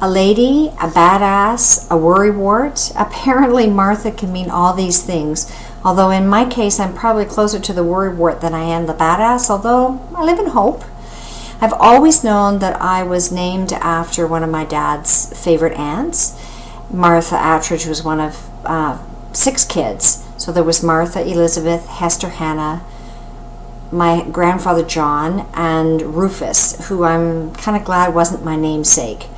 A lady, a badass, a worrywart. Apparently Martha can mean all these things. Although in my case, I'm probably closer to the worrywart than I am the badass, although I live in hope. I've always known that I was named after one of my dad's favorite aunts. Martha Attridge was one of 6 kids. So there was Martha, Elizabeth, Hester, Hannah, my grandfather John, and Rufus, who I'm kind of glad wasn't my namesake.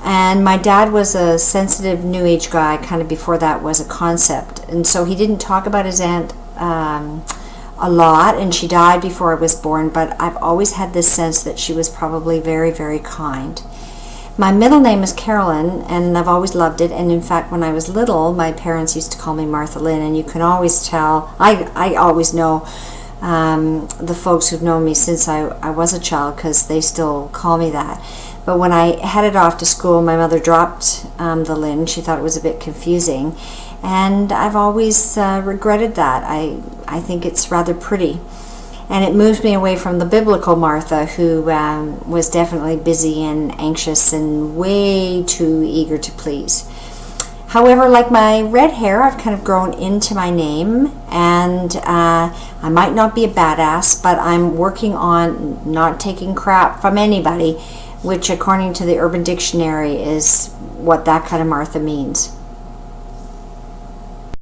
And my dad was a sensitive New Age guy, kind of before that was a concept. And so he didn't talk about his aunt a lot, and she died before I was born, but I've always had this sense that she was probably very, very kind. My middle name is Carolyn, and I've always loved it. And in fact, when I was little, my parents used to call me Martha Lynn, and you can always tell, I always know the folks who've known me since I was a child, because they still call me that. But when I headed off to school, my mother dropped the Lynn. She thought it was a bit confusing, and I've always regretted that. I think it's rather pretty, and it moved me away from the biblical Martha, who was definitely busy and anxious and way too eager to please. However, like my red hair, I've kind of grown into my name, and I might not be a badass, but I'm working on not taking crap from anybody, which according to the Urban Dictionary is what that kind of Martha means.